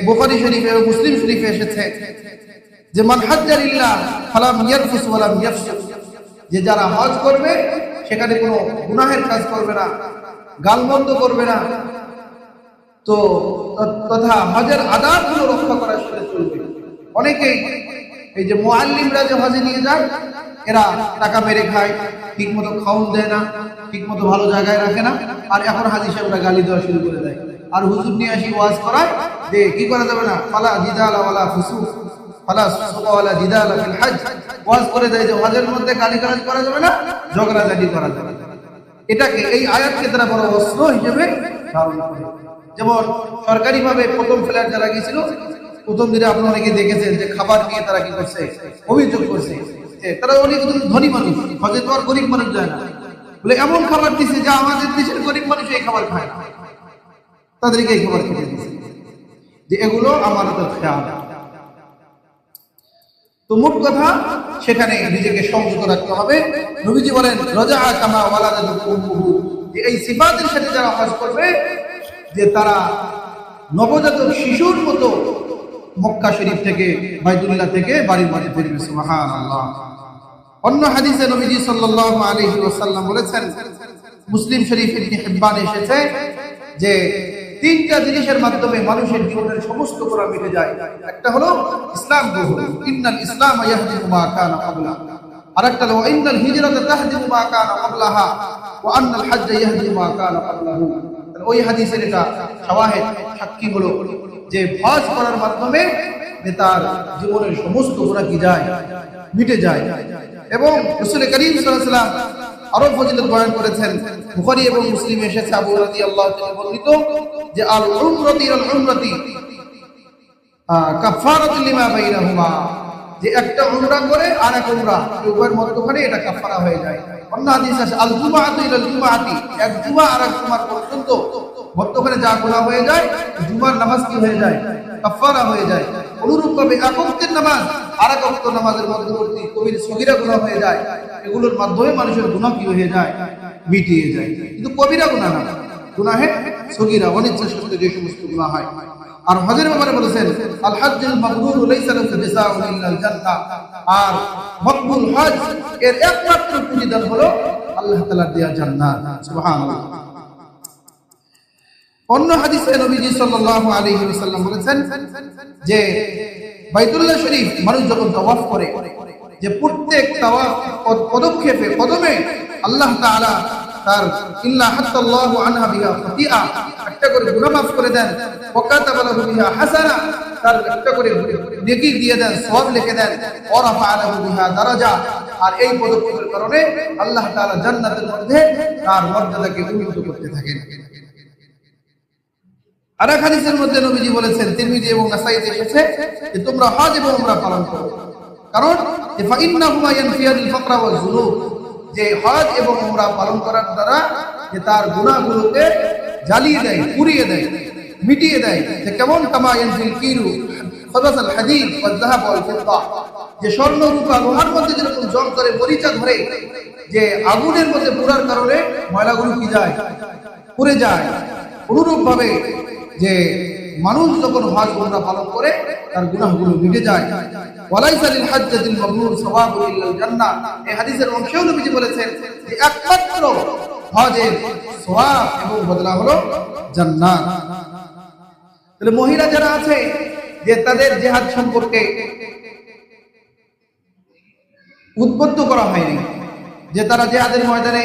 বুখারী শরীফে ও মুসলিম শরীফে এসেছে যে মান হাজ্জা লিল্লাহ ফালাম ইয়ারফুস ওয়ালাম ইয়াফসুক, যে যারা হজ করবে সেখানে কোনো গুনাহের কাজ করবে না, গালমন্দ করবে না, তো তথা হজের আদাবগুলো রক্ষা করার সাথে চলবে। অনেকেই এই যে মুআল্লিমরা যে হজে নিয়ে যায়, এরা টাকা মেরে খায়, ঠিক মতো খাওন দেয় না, ঠিক মতো ভালো জায়গায় রাখে না, আর এখন হাজী সাহেবরা গালি দেওয়া শুরু করে দেয়। আর হুজুর নিয়ে আসি ওয়াজ করায় যে কি করা যাবে না, ফালা জিদালা ওয়ালা ফুসুক ফালা সুকা ওয়ালা জিদালা ফিল হজ, ওয়াজ করে দেয় যে হজের মধ্যে গালিগালাজ করা যাবে না, ঝগড়াঝাটি করা যাবে না। এটাকে এই আয়াতকে তারা বড় অস্ত্র হিসেবে ধারণ করে। যেমন সরকারিভাবে প্রথম ফ্ল্যাট যারা গিয়েছিল, প্রথম দিনে আপনারা অনেকে দেখেছেন যে খাবার নিয়ে তারা কি করছে, অভিযোগ করছে। তারা অনেক ধনী মানুষ, হজে তো আর গরিব মানুষ যায় না, বলে এমন খাবার দিচ্ছে যা আমাদের দেশের গরিব মানুষ এই খাবার খায় না, তাদেরকে এই খাবার খেতে দিচ্ছে, যে এগুলো আমানতের খেয়াল। তো মোট কথা সেখানে নিজেকে সংযত রাখতে হবে। নবীজি বলেন রাজা কামা ওয়ালাদাতু উম্মুহু, যে এই সিফাতের সাথে যারা হজ করবে যে তারা নবজাতক শিশুর মতো মক্কা শরীফ থেকে বাইতুল্লাহ থেকে বাড়ির মাঝে ফিরবে। সুবহানাল্লাহ। অন্য হাদিসে নবীজি সাল্লাল্লাহু আলাইহি ওয়াসাল্লাম বলেছেন, মুসলিম শরীফ ইবনে হিব্বান এসেছে যে তিনটা জিনিসের মাধ্যমে মানুষের জীবনের সমস্ত গুনাহ মিটে যায়। একটা হলো ইসলাম গ্রহণ, ইন্নাল ইসলাম ইয়াহদিমু মা কানা ক্বাবলা, আরেকটা হলো ইন্নাল হিজরাতা তাহদিমু মা কানা ক্বাবলাহা ওয়া আন্নাল হজ্জ ইয়াহদিমু মা কানা ক্বাবলাহু। ওই হাদিসের এটা শাওয়াহিদ সাক্ষী হলো যে হজ করার মাধ্যমে তার জীবনের সমস্ত গুনাহ কি যায়, মিটে যায়। এবং রাসূল করিম সাল্লাল্লাহু আলাইহি ওয়াসাল্লাম আরো ফজিলত বয়ান করেছেন, বুখারী এবং মুসলিমে এসেছে আবু রাদিয়াল্লাহু তাআলা বর্ণিত যে আল উমরাতু ইলাল উমরাতি কাফারাতুল লিমা বাইনাহুমা, যে একটা উমরা করে আর এক উমরা উভয়ের মধ্যখানে এটা কাফারা হয়ে যায়। অন্য হাদিস আছে আল জুমআতু ইলাল জুমআতি, এক জুমা আর এক জুমার পর্যন্ত মধ্যখানে যা গুনাহ হয়ে যায়, জুমার নামাজ কি হয়ে যায়, কাফারা হয়ে যায়। অনুরূপভাবে এক ওয়াক্তের নামাজ আর এক ওয়াক্ত নামাজের মধ্যবর্তী কবিরা সগীরা গুনাহ হয়ে যায়, এগুলোর মাধ্যমে মানুষের গুনাহ কি হয়ে যায়, মিটিয়ে যায়। কিন্তু কবিরা গুনাহ না, গুনাহে সগীরা অনিচ্ছা সত্ত্বে যে সমস্ত গুনাহ হয়। আর হজের ব্যাপারে বলেছেন আল হজ্জুল মাবরুর লাইসা লাহু জাযাউন ইল্লাল জান্নাহ, আর মকবুল হজ এর একমাত্র প্রতিদান হলো আল্লাহ তাআলার দেয়া জান্নাত। সুবহানাল্লাহ। অন্য হাদিসে নবীজি সাল্লাল্লাহু আলাইহি ওয়াসাল্লাম বলেছেন যে বাইতুল্লাহ শরীফ মানুষ যখন তাওয়াফ করে, যে প্রত্যেক তাওয়াফ পদক্ষেপে কদমে আল্লাহ তাআলা তার ইল্লা হাত্তাল্লাহু আনহা বিহা খাতিআ, একটা করে গুনাহ মাফ করে দেন, ওয়া কাতাবা লাহু বিহা হাসানা, তার একটা করে নেকি দিয়ে দেন, সওয়াব লিখে দেন, ওয়া রাফা লাহু বিহা দারাজা, আর এই পদক্ষেপের কারণে আল্লাহ তাআলা জান্নাতের মধ্যে তার মর্যাদাকে উন্নত করতে থাকেন। আর এক হাদিসের মধ্যে নবীজি বলেছেন, তিরমিজি এবং নাসাঈতে এসেছে যে তোমরা হজ এবং উমরা পালন করো, কারণ যে ফাইন্নাহুমা ইয়ানফিয়ানিল ফাকরা ওয়াজ যুনুব, যে হজ এবং উমরা পালন করার দ্বারা যে তার গুনাহগুলোকে জ্বালিয়ে দেয়, পুড়িয়ে দেয়, মিটিয়ে দেয়। যে কেমন কামা ইয়ানফিল কিরু খাবাসাল হাদিদ ওয়াজ যাহাব ওয়াল ফিদ্দা, যে স্বর্ণ রূপা লোহার মধ্যে যেরকম জং করে মরিচা ধরে, যে আগুনের মধ্যে পুরার কারণে ময়লাগুলো কি যায়, পুড়ে যায়, অনুরূপ ভাবে যে মানুষ যখন হজ উমরা পালন করে তার গুনাহগুলো মিটে যায়। ওয়ালাইসা লিল হাজ্জাতিল মাবরুর সাওয়াবু ইল্লাল জান্নাহ, এই হাদিসের অংশেও নবীজি বলেছেন যে একমাত্র হজের সওয়াব এবং বদলা হলো জান্নাত। তাহলে মহিলা যারা আছে যে তাদের জিহাদ সম্পর্কে উদ্বুদ্ধ করা হয়নি, যে তারা জিহাদের ময়দানে